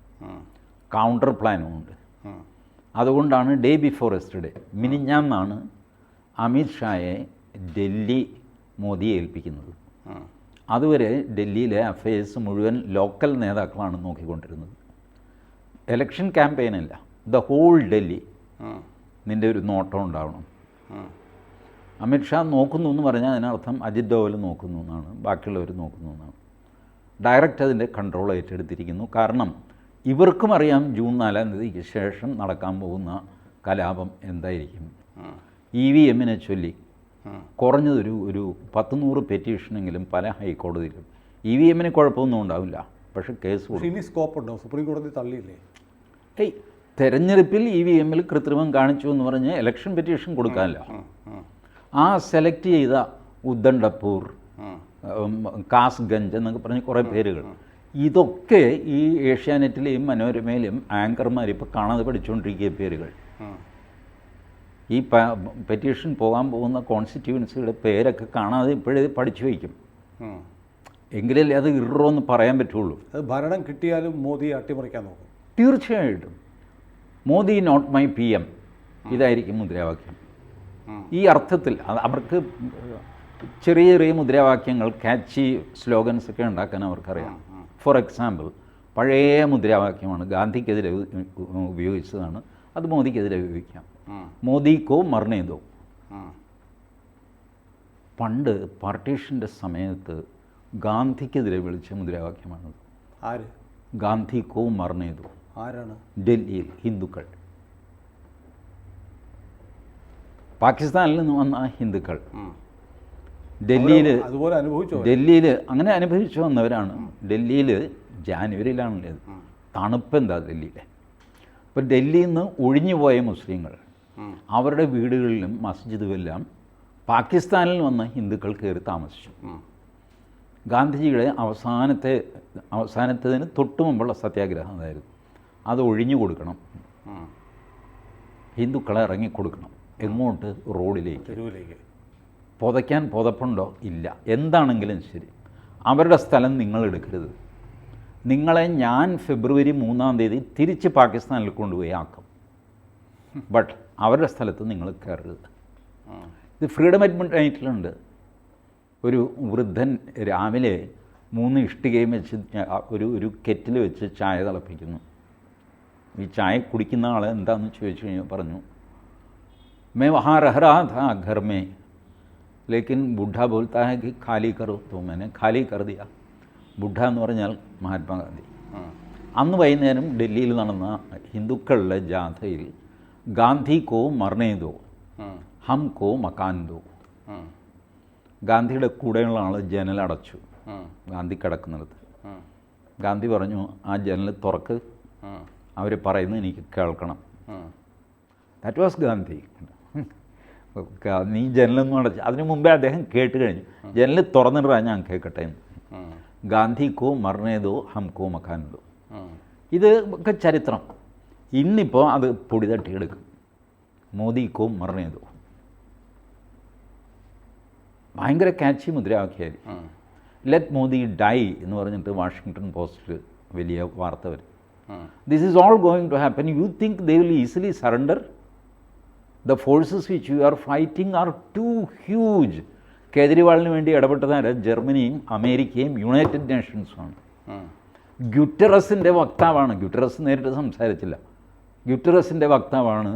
കൗണ്ടർ പ്ലാനും ഉണ്ട്. അതുകൊണ്ടാണ് ഡേ ബിഫോർ യെസ്റ്റർഡേ, മിനിഞ്ഞാന്നാണ് അമിത് ഷായെ ഡൽഹി മോദിയെ ഏൽപ്പിക്കുന്നത്. അതുവരെ ഡൽഹിയിലെ അഫയേഴ്സ് മുഴുവൻ ലോക്കൽ നേതാക്കളാണ് നോക്കിക്കൊണ്ടിരുന്നത്. ഇലക്ഷൻ ക്യാമ്പയിനല്ല, ദ ഹോൾ ഡൽഹി നിൻ്റെ ഒരു നോട്ടം ഉണ്ടാവണം. അമിത് ഷാ നോക്കുന്നു എന്ന് പറഞ്ഞാൽ അതിനർത്ഥം അജിത് ഡോവൽ നോക്കുന്നു എന്നാണ്, ബാക്കിയുള്ളവർ നോക്കുന്നു എന്നാണ്. ഡയറക്റ്റ് അതിൻ്റെ കൺട്രോൾ ഏറ്റെടുത്തിരിക്കുന്നു. കാരണം ഇവർക്കും അറിയാം ജൂൺ 4-ാം തീയതിക്ക് ശേഷം നടക്കാൻ പോകുന്ന കലാപം എന്തായിരിക്കും. EVM ചൊല്ലി കുറഞ്ഞതൊരു 100 പെറ്റീഷനെങ്കിലും പല ഹൈക്കോടതിയിലും. EVM കുഴപ്പമൊന്നും ഉണ്ടാവില്ല, പക്ഷേ കേസ് ഇനി സ്കോപ്പ് ഉണ്ടോ? സുപ്രീം കോടതി തള്ളിയില്ലേ? തെരഞ്ഞെടുപ്പിൽ EVM കൃത്രിമം കാണിച്ചു എന്ന് പറഞ്ഞ് ഇലക്ഷൻ പെറ്റീഷൻ കൊടുക്കാമല്ലോ. ആ സെലക്ട് ചെയ്ത ഉദ്ദണ്ഡപൂർ, കാസ്ഗഞ്ച് എന്നൊക്കെ പറഞ്ഞ് കുറേ പേരുകൾ, ഇതൊക്കെ ഈ ഏഷ്യാനെറ്റിലെയും മനോരമയിലും ആങ്കർമാർ ഇപ്പോൾ കാണാതെ പഠിച്ചുകൊണ്ടിരിക്കുക പേരുകൾ. ഈ പെറ്റീഷൻ പോകാൻ പോകുന്ന കോൺസ്റ്റിറ്റ്യുവൻസിയുടെ പേരൊക്കെ കാണാതെ ഇപ്പോഴേ പഠിച്ചു വയ്ക്കും. എങ്കിലല്ലേ അത് ഇറോ എന്ന് പറയാൻ പറ്റുള്ളൂ. അത് ഭരണം കിട്ടിയാലും മോദിയെ അട്ടിമറിക്കാൻ നോക്കും. തീർച്ചയായിട്ടും. മോദി നോട്ട് മൈ PM, ഇതായിരിക്കും മുദ്രാവാക്യം. ഈ അർത്ഥത്തിൽ അവർക്ക് ചെറിയ ചെറിയ മുദ്രാവാക്യങ്ങൾ, ക്യാച്ചി സ്ലോഗൻസ് ഒക്കെ ഉണ്ടാക്കാൻ അവർക്കറിയാം. ഫോർ എക്സാമ്പിൾ, പഴയ മുദ്രാവാക്യമാണ്, ഗാന്ധിക്കെതിരെ ഉപയോഗിച്ചതാണ്, അത് മോദിക്കെതിരെ ഉപയോഗിക്കാം. മോദി കോ മർനെ ദോ. പണ്ട് പാർട്ടീഷൻ്റെ സമയത്ത് ഗാന്ധിക്കെതിരെ വിളിച്ച മുദ്രാവാക്യമാണത്. ആര്? ഗാന്ധി കോ മർനെ ദോ. ആരാണ്? ഡൽഹിയിൽ ഹിന്ദുക്കൾ, പാകിസ്ഥാനിൽ നിന്ന് വന്ന ഹിന്ദുക്കൾ ഡൽഹിയിൽ അങ്ങനെ അനുഭവിച്ചു വന്നവരാണ്. ഡൽഹിയിൽ ജാനുവരിയിലാണല്ലേ, തണുപ്പ് എന്താ ഡൽഹിയിലെ. അപ്പോൾ ഡൽഹിയിൽ നിന്ന് ഒഴിഞ്ഞുപോയ മുസ്ലിങ്ങൾ അവരുടെ വീടുകളിലും മസ്ജിദുമെല്ലാം പാകിസ്ഥാനിൽ വന്ന ഹിന്ദുക്കൾ കയറി താമസിച്ചു. ഗാന്ധിജിയുടെ അവസാനത്തതിന് തൊട്ട് മുമ്പുള്ള സത്യാഗ്രഹം അതായിരുന്നു. അത് ഒഴിഞ്ഞു കൊടുക്കണം, ഹിന്ദുക്കളെ ഇറങ്ങിക്കൊടുക്കണം. എങ്ങോട്ട്? റോഡിലേക്ക്. പുതയ്ക്കാൻ പുതപ്പുണ്ടോ? ഇല്ല. എന്താണെങ്കിലും ശരി, അവരുടെ സ്ഥലം നിങ്ങൾ എടുക്കരുത്. നിങ്ങളെ ഞാൻ ഫെബ്രുവരി 3-ാം തീയതി തിരിച്ച് പാകിസ്ഥാനിൽ കൊണ്ടുപോയി ആക്കും, ബട്ട് അവരുടെ സ്ഥലത്ത് നിങ്ങൾ കയറരുത്. ഇത് ഫ്രീഡം അറ്റ് മിഡ്നൈറ്റിലുണ്ട്. ഒരു വൃദ്ധൻ രാവിലെ 3 ഇഷ്ടികയും വെച്ച് ഒരു കെറ്റിൽ വെച്ച് ചായ തിളപ്പിക്കുന്നു. ഈ ചായ കുടിക്കുന്ന ആൾ എന്താണെന്ന് ചോദിച്ചു കഴിഞ്ഞാൽ പറഞ്ഞു, मैं वहाँ रह रहा था घर में, लेकिन बूढ़ा बोलता है कि खाली करो, तो मैंने खाली कर दिया. ബുദ്ധ എന്ന് പറഞ്ഞാൽ മഹാത്മാഗാന്ധി. അന്ന് വൈകുന്നേരം ഡൽഹിയിൽ നടന്ന ഹിന്ദുക്കളുടെ ജാഥയിൽ ഗാന്ധി കോ മർനെ ദോ, ഹം കോ മകാൻ ദോ. ഗാന്ധിയുടെ കൂടെയുള്ള ആൾ ജനലടച്ചു, ഗാന്ധി കിടക്കുന്നിടത്ത്. ഗാന്ധി പറഞ്ഞു, ആ ജനൽ തുറക്ക്, അവർ പറയുന്നത് എനിക്ക് കേൾക്കണം. That was Gandhi. നീ ജനലൊന്നും അടച്ചു. അതിനു മുമ്പേ അദ്ദേഹം കേട്ട് കഴിഞ്ഞു, ജനൽ തുറന്നിടാ ഞാൻ കേൾക്കട്ടെ എന്ന്. ഗാന്ധി കോ മർനെ ദോ, ഹം കോ മകാൻ ദോ. ഇത് ഒക്കെ ചരിത്രം. ഇന്നിപ്പോൾ അത് പൊടി തട്ടിയെടുക്കും. മോദി കോ മർനെ ദോ ഭയങ്കര ക്യാച്ചി മുദ്രാവാക്യമായിരിക്കും. ലെറ്റ് മോദി ഡൈ എന്ന് പറഞ്ഞിട്ട് വാഷിങ്ടൺ പോസ്റ്റിൽ വലിയ വാർത്ത വരും. This is all going to happen. You think they will easily surrender? The forces which you are fighting are too huge. കേജ്രിവാളിന് വേണ്ടി ഇടപെട്ടതാര്? ജർമ്മനിയും അമേരിക്കയും യുണൈറ്റഡ് നേഷൻസുമാണ്. ഗ്യുട്ടറസിൻ്റെ വക്താവാണ്, ഗ്യുട്ടറസ് നേരിട്ട് സംസാരിച്ചില്ല, ഗ്യുട്ടറസിൻ്റെ വക്താവാണ്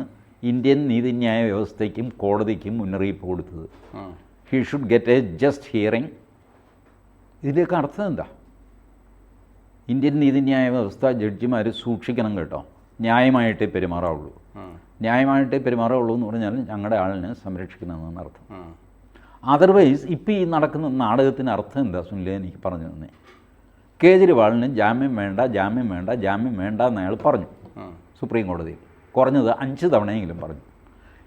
ഇന്ത്യൻ നീതിന്യായ വ്യവസ്ഥയ്ക്കും കോടതിക്കും മുന്നറിയിപ്പ് കൊടുത്തത്. He should get A just hearing. ഇതിലേക്ക് അർത്ഥം എന്താ? ഇന്ത്യൻ നീതിന്യായ വ്യവസ്ഥ ജഡ്ജിമാർ സൂക്ഷിക്കണം കേട്ടോ, ന്യായമായിട്ടേ പെരുമാറാവുള്ളൂ. ന്യായമായിട്ടേ പെരുമാറാവുള്ളൂ എന്ന് പറഞ്ഞാൽ ഞങ്ങളുടെ ആളിനെ സംരക്ഷിക്കണമെന്നാണ് അർത്ഥം. അതർവൈസ് ഇപ്പോൾ ഈ നടക്കുന്ന നാടകത്തിന് അർത്ഥം എന്താ സുനിലെ? എനിക്ക് പറഞ്ഞു തന്നെ, കേജ്രിവാളിന് ജാമ്യം വേണ്ട, ജാമ്യം വേണ്ട, ജാമ്യം വേണ്ട എന്ന് അയാൾ പറഞ്ഞു സുപ്രീം കോടതിയിൽ, കുറഞ്ഞത് 5 തവണയെങ്കിലും പറഞ്ഞു.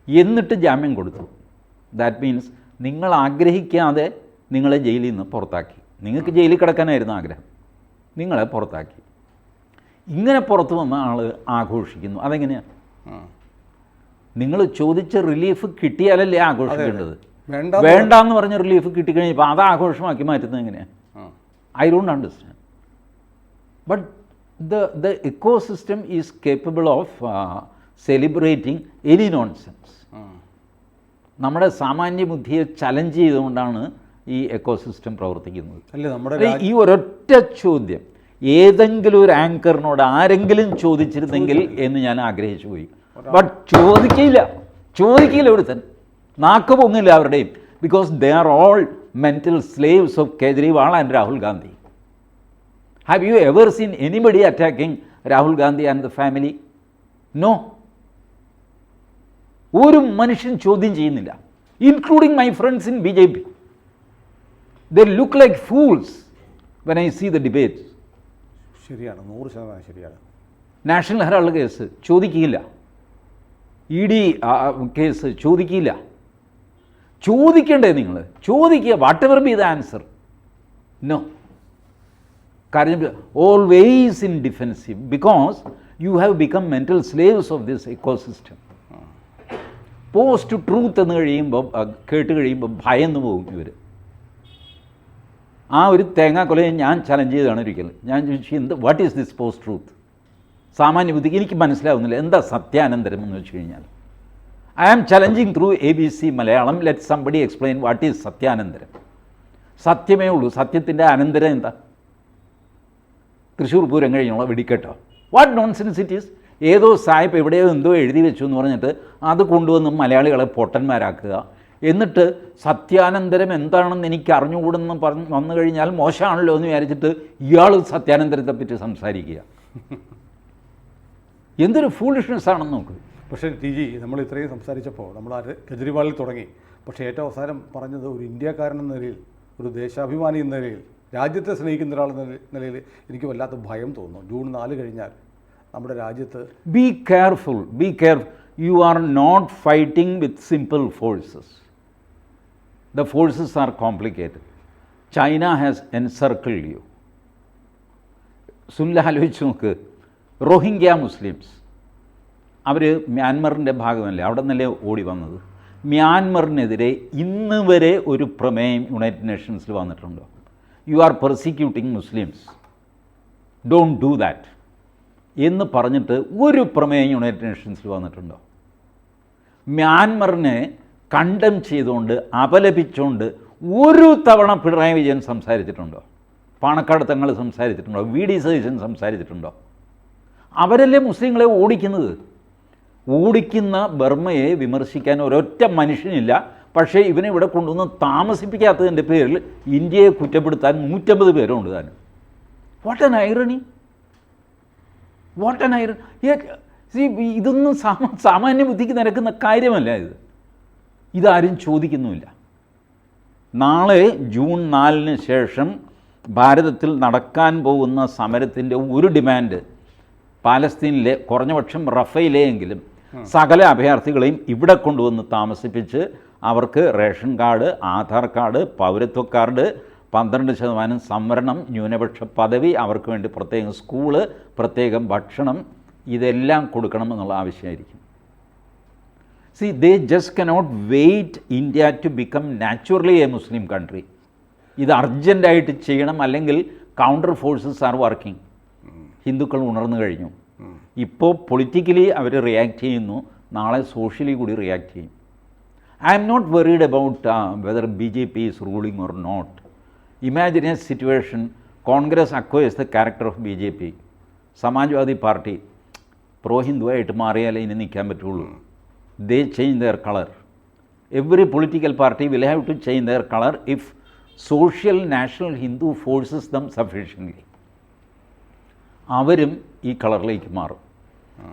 എന്നിട്ട് ജാമ്യം കൊടുത്തു. ദാറ്റ് മീൻസ് നിങ്ങൾ ആഗ്രഹിക്കാതെ നിങ്ങളെ ജയിലിൽ നിന്ന് പുറത്താക്കി. നിങ്ങൾക്ക് ജയിലിൽ കിടക്കാനായിരുന്നു ആഗ്രഹം, നിങ്ങളെ പുറത്താക്കി. ഇങ്ങനെ പുറത്തു വന്ന ആൾ ആഘോഷിക്കുന്നു. അതെങ്ങനെയാണ്? നിങ്ങൾ ചോദിച്ച റിലീഫ് കിട്ടിയാലല്ലേ ആഘോഷിക്കേണ്ടത്? വേണ്ടാന്ന് പറഞ്ഞ റിലീഫ് കിട്ടിക്കഴിഞ്ഞപ്പോൾ അത് ആഘോഷമാക്കി മാറ്റുന്നത് എങ്ങനെയാണ്? I don't understand. But the ecosystem is capable of celebrating any nonsense. നമ്മുടെ സാമാന്യ ബുദ്ധിയെ ചലഞ്ച് ചെയ്തുകൊണ്ടാണ് ഈ എക്കോസിസ്റ്റം പ്രവർത്തിക്കുന്നത്. ഈ ഒരൊറ്റ ചോദ്യം ഏതെങ്കിലും ഒരു ആങ്കറിനോട് ആരെങ്കിലും ചോദിച്ചിരുന്നെങ്കിൽ എന്ന് ഞാൻ ആഗ്രഹിച്ചു പോയി. ബട്ട് ചോദിക്കില്ല ഒരുത്തൻ, നാക്ക് പൊങ്ങില്ല അവരുടെയും. Because they are all mental slaves of Kejriwal and Rahul Gandhi. Have you ever seen anybody attacking Rahul Gandhi and the family? No. ഒരു മനുഷ്യൻ ചോദ്യം ചെയ്യുന്നില്ല, including my friends in BJP. They look like fools when I see the debates. ശരിയാണ്, 100% ശരിയാണ്. National Herald case ചോദിക്കില്ല, ED case ചോദിക്കില്ല. ചോദിക്കണ്ടേ നിങ്ങൾ? ചോദിക്കുക, whatever be the answer. No. കാര്യം always in defensive, because you have become mental slaves of this ecosystem. Post truth എന്ന് കഴിയുമ്പോൾ കേട്ട് കഴിയുമ്പോൾ ഭയന്നു പോകും ഇവർ. ആ ഒരു തേങ്ങാക്കൊലയെ ഞാൻ ചലഞ്ച് ചെയ്താണ് ഒരിക്കൽ. ഞാൻ ചോദിച്ചു, what is this post truth? സാമാന്യ ബുദ്ധിക്ക് എനിക്ക് മനസ്സിലാവുന്നില്ല എന്താ സത്യാനന്തരം എന്ന് വെച്ച് കഴിഞ്ഞാൽ. I am challenging through ABC Malayalam, let somebody explain what is സത്യാനന്തരം. സത്യമേ ഉള്ളൂ, സത്യത്തിൻ്റെ അനന്തരം എന്താ? തൃശ്ശൂർ പൂരം കഴിഞ്ഞുള്ള വെടിക്കെട്ടോ? What nonsense it is. ഏതോ സായിപ്പ് എവിടെയോ എന്തോ എഴുതി വെച്ചു എന്ന് പറഞ്ഞിട്ട് അത് കൊണ്ടുവന്ന് മലയാളികളെ പൊട്ടന്മാരാക്കുക. എന്നിട്ട് സത്യാനന്തരം എന്താണെന്ന് എനിക്ക് അറിഞ്ഞുകൂടെന്ന് വന്നു കഴിഞ്ഞാൽ മോശമാണല്ലോ എന്ന് വിചാരിച്ചിട്ട് ഇയാൾ സത്യാനന്തരത്തെപ്പറ്റി സംസാരിക്കുക. എന്തൊരു ഫൂളിഷ്നെസ് ആണെന്ന് നോക്ക്. പക്ഷേ TG, നമ്മൾ ഇത്രയും സംസാരിച്ചപ്പോൾ നമ്മൾ കെജ്രിവാളിൽ തുടങ്ങി. പക്ഷേ ഏറ്റവും അവസാനം പറഞ്ഞത് ഒരു ഇന്ത്യക്കാരൻ എന്ന നിലയിൽ, ഒരു ദേശാഭിമാനി എന്ന നിലയിൽ, രാജ്യത്തെ സ്നേഹിക്കുന്ന ഒരാളെന്ന നിലയിൽ എനിക്ക് വല്ലാത്ത ഭയം തോന്നുന്നു. ജൂൺ 4 കഴിഞ്ഞാൽ നമ്മുടെ രാജ്യത്ത് be careful. You are not fighting with simple forces. The forces are complicated. China has encircled you. Sunil ആലോചിച്ച് നോക്ക്, റോഹിംഗ്യ മുസ്ലിംസ് അവർ മ്യാൻമറിൻ്റെ ഭാഗമല്ലേ, അവിടെ നിന്നല്ലേ ഓടി വന്നത്. മ്യാൻമറിനെതിരെ ഇന്ന് വരെ ഒരു പ്രമേയം യുണൈറ്റഡ് നേഷൻസിൽ വന്നിട്ടുണ്ടോ? You are persecuting Muslims, don't do that എന്ന് പറഞ്ഞിട്ട് ഒരു പ്രമേയം യുണൈറ്റഡ് നേഷൻസിൽ വന്നിട്ടുണ്ടോ? മ്യാൻമറിനെ കണ്ടം ചെയ്തുകൊണ്ട് അപലപിച്ചുകൊണ്ട് ഒരു തവണ പിണറായി വിജയൻ സംസാരിച്ചിട്ടുണ്ടോ? പാണക്കാട് തങ്ങൾ സംസാരിച്ചിട്ടുണ്ടോ? VD സതീശൻ സംസാരിച്ചിട്ടുണ്ടോ? അവരല്ലേ മുസ്ലിങ്ങളെ ഓടിക്കുന്നത്. ഓടിക്കുന്ന ബർമ്മയെ വിമർശിക്കാൻ ഒരൊറ്റ മനുഷ്യനില്ല. പക്ഷേ ഇവനെ ഇവിടെ കൊണ്ടുവന്ന് താമസിപ്പിക്കാത്തതിൻ്റെ പേരിൽ ഇന്ത്യയെ കുറ്റപ്പെടുത്താൻ 150 പേരുണ്ട് താനും. What an irony. ഇതൊന്നും സാമാന്യ ബുദ്ധിക്ക് നിരക്കുന്ന കാര്യമല്ല. ഇതാരും ചോദിക്കുന്നുമില്ല. നാളെ ജൂൺ 4 ശേഷം ഭാരതത്തിൽ നടക്കാൻ പോകുന്ന സമരത്തിൻ്റെ ഒരു ഡിമാൻഡ് പാലസ്തീനിലെ കുറഞ്ഞപക്ഷം റഫയിലെയെങ്കിലും സകല അഭയാർത്ഥികളെയും ഇവിടെ കൊണ്ടുവന്ന് താമസിപ്പിച്ച് അവർക്ക് റേഷൻ കാർഡ്, ആധാർ കാർഡ്, പൗരത്വ കാർഡ്, 12% സംവരണം, ന്യൂനപക്ഷ പദവി, അവർക്ക് വേണ്ടി പ്രത്യേകം സ്കൂള്, പ്രത്യേകം ഭക്ഷണം, ഇതെല്ലാം കൊടുക്കണമെന്നുള്ള ആവശ്യമായിരിക്കും. See, they just cannot wait India to become naturally a Muslim country. ഇത് അർജൻറ്റായിട്ട് ചെയ്യണം, അല്ലെങ്കിൽ കൗണ്ടർ ഫോഴ്സസ് ആർ വർക്കിംഗ്. ഹിന്ദുക്കൾ ഉണർന്നു കഴിഞ്ഞു. ഇപ്പോൾ പൊളിറ്റിക്കലി അവർ റിയാക്ട് ചെയ്യുന്നു, നാളെ സോഷ്യലി കൂടി റിയാക്ട് ചെയ്യും. I am not worried about whether BJP is ruling or not. Imagine a situation, Congress acquires the character of BJP. Samajwadi party pro ഹിന്ദുവായിട്ട് മാറിയാലേ ഇനി നിൽക്കാൻ പറ്റുള്ളൂ. They change their color. Every political party will have to change their color if social national Hindu forces them sufficiently. അവരും ഈ കളറിലേക്ക് മാറും.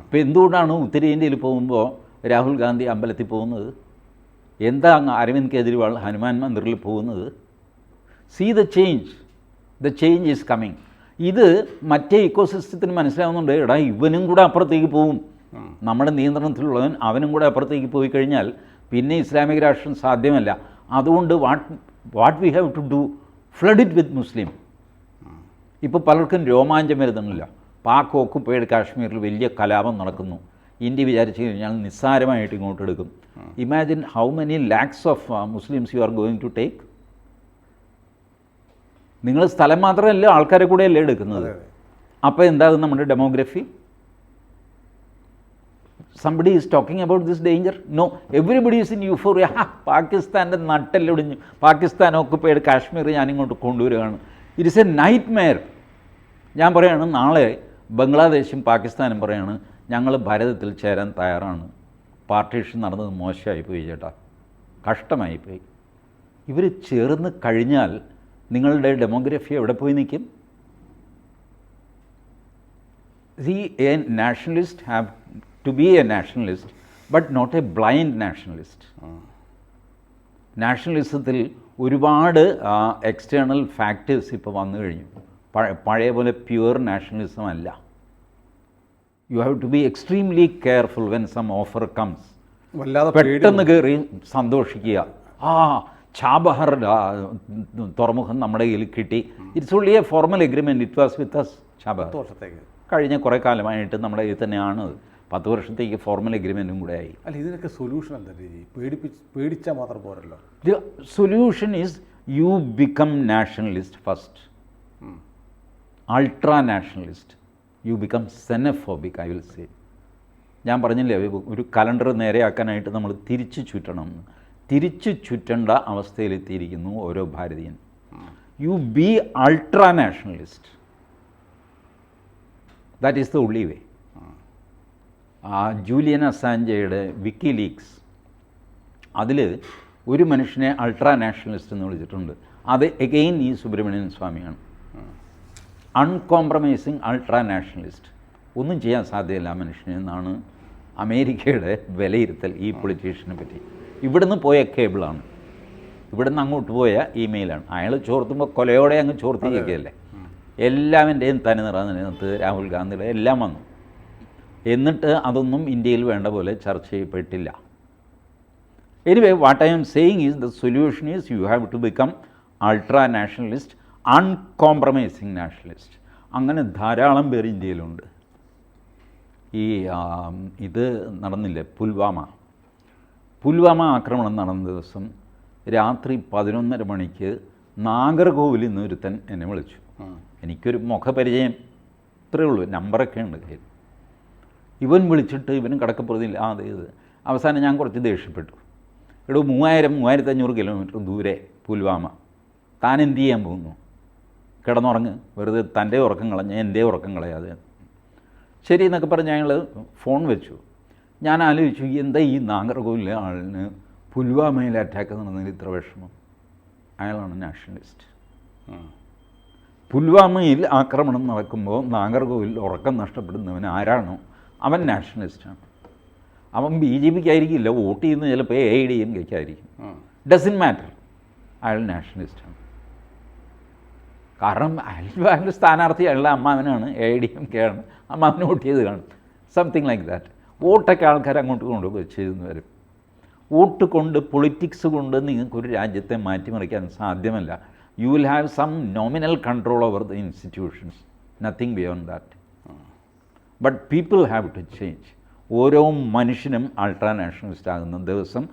ഇപ്പോൾ എന്തുകൊണ്ടാണ് ഉത്തരേന്ത്യയിൽ പോകുമ്പോൾ രാഹുൽ ഗാന്ധി അമ്പലത്തിൽ പോകുന്നത്? എന്താ അരവിന്ദ് കെജ്രിവാൾ ഹനുമാൻ മന്ദിറിൽ പോകുന്നത്? See the change is coming. ഇത് മറ്റേ ഇക്കോസിസ്റ്റത്തിന് മനസ്സിലാവുന്നുണ്ട്. എടാ ഇവനും കൂടെ അപ്പുറത്തേക്ക് പോവും, നമ്മുടെ നിയന്ത്രണത്തിലുള്ളവൻ അവനും കൂടെ അപ്പുറത്തേക്ക് പോയി കഴിഞ്ഞാൽ പിന്നെ ഇസ്ലാമിക രാഷ്ട്രം സാധ്യമല്ല. അതുകൊണ്ട് what we have to do, flood it with Muslim. ഇപ്പോൾ പലർക്കും രോമാഞ്ചം വരുന്നില്ല. പാക് ഓക്കുപ്പൈഡ് കാശ്മീരിൽ വലിയ കലാപം നടക്കുന്നു. ഇന്ത്യ വിചാരിച്ചു കഴിഞ്ഞാൽ നിസ്സാരമായിട്ട് ഇങ്ങോട്ട് എടുക്കും. Imagine how many lakhs of Muslims you are going to take. നിങ്ങൾ സ്ഥലം മാത്രമല്ല ആൾക്കാരെ കൂടെയല്ലേ എടുക്കുന്നത്. അപ്പോൾ എന്താകും നമ്മുടെ demography? Somebody is talking about this danger? No, everybody is in euphoria. പാകിസ്ഥാൻ്റെ നട്ടെല്ലൊടിഞ്ഞ് പാകിസ്ഥാൻ ഓക്കുപ്പൈഡ് കാശ്മീർ ഞാനിങ്ങോട്ട് കൊണ്ടുവരികയാണ്. It is a nightmare. ഞാൻ പറയുകയാണ്, നാളെ ബംഗ്ലാദേശും പാകിസ്ഥാനും പറയുകയാണ് ഞങ്ങൾ ഭാരതത്തിൽ ചേരാൻ തയ്യാറാണ്. പാർട്ടീഷൻ നടന്നത് മോശമായിപ്പോയി ചേട്ടാ, കഷ്ടമായിപ്പോയി. ഇവർ ചേർന്ന് കഴിഞ്ഞാൽ നിങ്ങളുടെ ഡെമോഗ്രഫി എവിടെ പോയി നിൽക്കും? A nationalist have to be a nationalist but not a blind nationalist. നാഷണലിസത്തിൽ ഒരുപാട് എക്സ്റ്റേണൽ ഫാക്ടേഴ്സ് ഇപ്പോൾ വന്നു കഴിഞ്ഞു. പഴയ പോലെ പ്യുവർ നാഷണലിസം അല്ല. You have to be extremely careful when some offer comes. പെട്ടെന്ന് കയറി സന്തോഷിക്കുക. ഛാബഹർ തുറമുഖം നമ്മുടെ കയ്യിൽ കിട്ടി. It's only a formal agreement. It was with us Chabahar. കഴിഞ്ഞ കുറേ കാലമായിട്ട് നമ്മുടെ കയ്യിൽ തന്നെയാണ്. 10 വർഷത്തേക്ക് ഫോർമൽ എഗ്രിമെൻറ്റും കൂടെ ആയി. അല്ല, ഇതിനൊക്കെ സൊല്യൂഷൻ എന്താ? പേടിച്ചാൽ മാത്രം പോരല്ലോ. The solution is you become nationalist first, ultra nationalist. You become xenophobic, I will say. ഞാൻ പറഞ്ഞില്ലേ, ഒരു കലണ്ടർ നേരെയാക്കാനായിട്ട് നമ്മൾ തിരിച്ചു ചുറ്റണം. തിരിച്ചു ചുറ്റേണ്ട അവസ്ഥയിലെത്തിയിരിക്കുന്നു ഓരോ ഭാരതീയൻ. You be ultra nationalist. That is the only way. Julian അസാഞ്ചയുടെ വിക്കിലീക്സ്, അതിൽ ഒരു മനുഷ്യനെ അൾട്രാ നാഷണലിസ്റ്റ് എന്ന് വിളിച്ചിട്ടുണ്ട്. അത് എഗെയിൻ ഈ സുബ്രഹ്മണ്യൻ സ്വാമിയാണ്. Uncompromising ultra nationalist. ഒന്നും ചെയ്യാൻ സാധ്യമല്ല ആ മനുഷ്യനെന്നാണ് അമേരിക്കയുടെ വിലയിരുത്തൽ ഈ പൊളിറ്റീഷ്യനെ പറ്റി. ഇവിടുന്ന് പോയ കേബിളാണ്, ഇവിടുന്ന് അങ്ങോട്ട് പോയ ഇമെയിലാണ്. അയാൾ ചോർത്തുമ്പോൾ കൊലയോടെ അങ്ങ് ചോർത്തിരിക്കുകയല്ലേ. എല്ലാവൻ്റെയും തനിനിറത്ത് രാഹുൽ ഗാന്ധിയുടെ എല്ലാം വന്നു. എന്നിട്ട് അതൊന്നും ഇന്ത്യയിൽ വേണ്ട പോലെ ചർച്ച ചെയ്യപ്പെട്ടില്ല. Anyway, what I am saying is the solution is you have to become ultra nationalist, uncompromising nationalist. അങ്ങനെ ധാരാളം പേർ ഇന്ത്യയിലുണ്ട്. ഇത് നടന്നില്ലേ, പുൽവാമ ആക്രമണം നടന്ന ദിവസം രാത്രി 11:30 മണിക്ക് നാഗർകോവിലിൽ നിന്ന് ഒരുത്തൻ എന്നെ വിളിച്ചു. എനിക്കൊരു മുഖപരിചയം ഇത്രയേ ഉള്ളൂ, നമ്പറൊക്കെ ഉണ്ട് കയ്യിൽ. ഇവൻ വിളിച്ചിട്ട് ഇവനും കടക്കപ്പുറത്തില്ല. ഇത് അവസാനം ഞാൻ കുറച്ച് ദേഷ്യപ്പെട്ടു. 3500 കിലോമീറ്റർ ദൂരെ പുൽവാമ, താൻ എന്ത് ചെയ്യാൻ പോകുന്നു? കിടന്നുറങ്ങ്, വെറുതെ തൻ്റെ ഉറക്കം കളഞ്ഞ് എൻ്റെ ഉറക്കം കളയാതെ. ശരി എന്നൊക്കെ പറഞ്ഞ് ഞങ്ങൾ ഫോൺ വെച്ചു. ഞാൻ ആലോചിച്ചു, എന്താ ഈ നാഗർകോവിലെ ആളിന് പുൽവാമയിൽ അറ്റാക്ക് നടന്നതിൽ ഇത്ര വിഷമം? അയാളാണ് നാഷണലിസ്റ്റ്. പുൽവാമയിൽ ആക്രമണം നടക്കുമ്പോൾ നാഗർകോവിൽ ഉറക്കം നഷ്ടപ്പെടുന്നവൻ ആരാണോ അവൻ നാഷണലിസ്റ്റാണ്. അവൻ BJPക്ക് ആയിരിക്കില്ല വോട്ട് ചെയ്യുന്നത്, ചിലപ്പോൾ AIDMK ആയിരിക്കും. ഡസൻ മാറ്റർ, അയാൾ നാഷണലിസ്റ്റാണ്. കാരണം അയാളുടെ സ്ഥാനാർത്ഥി അയാളുടെ അമ്മാവനാണ്, AIDMK ആണ്, അമ്മാവന് വോട്ട് ചെയ്ത് കാണും. Something like that. വോട്ടൊക്കെ ആൾക്കാർ അങ്ങോട്ട് കൊണ്ടുപോയി ചെയ്തെന്ന് വരും. വോട്ട് കൊണ്ട്, പൊളിറ്റിക്സ് കൊണ്ട് നിങ്ങൾക്കൊരു രാജ്യത്തെ മാറ്റിമറിക്കാൻ സാധ്യമല്ല. You will have some nominal control over the institutions, nothing beyond that. But people have to change. ഓരോ മനുഷ്യനും അൾട്രാ നാഷണലിസ്റ്റ് ആകുന്ന ദിവസം,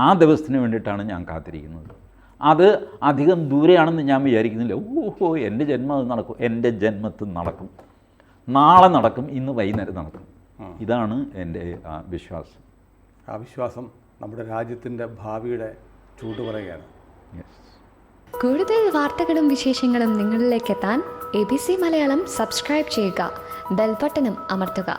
ആ ദിവസത്തിന് വേണ്ടിയിട്ടാണ് ഞാൻ കാത്തിരിക്കുന്നത്. അത് അധികം ദൂരെയാണെന്ന് ഞാൻ വിചാരിക്കുന്നില്ല. ഓഹോ, എൻ്റെ ജന്മം അത് നടക്കും, എൻ്റെ ജന്മത്തിൽ നടക്കും, നാളെ നടക്കും, ഇന്ന് വൈകുന്നേരം നടക്കും. ഇതാണ് എൻ്റെ വിശ്വാസം. ആ വിശ്വാസം നമ്മുടെ രാജ്യത്തിൻ്റെ ഭാവിയുടെ ചൂടുപറയാണ്. കൂടുതൽ വാർത്തകളും വിശേഷങ്ങളും നിങ്ങളിലേക്ക് എത്താൻ ABC മലയാളം സബ്സ്ക്രൈബ് ചെയ്യുക, ബെൽബട്ടനും അമർത്തുക.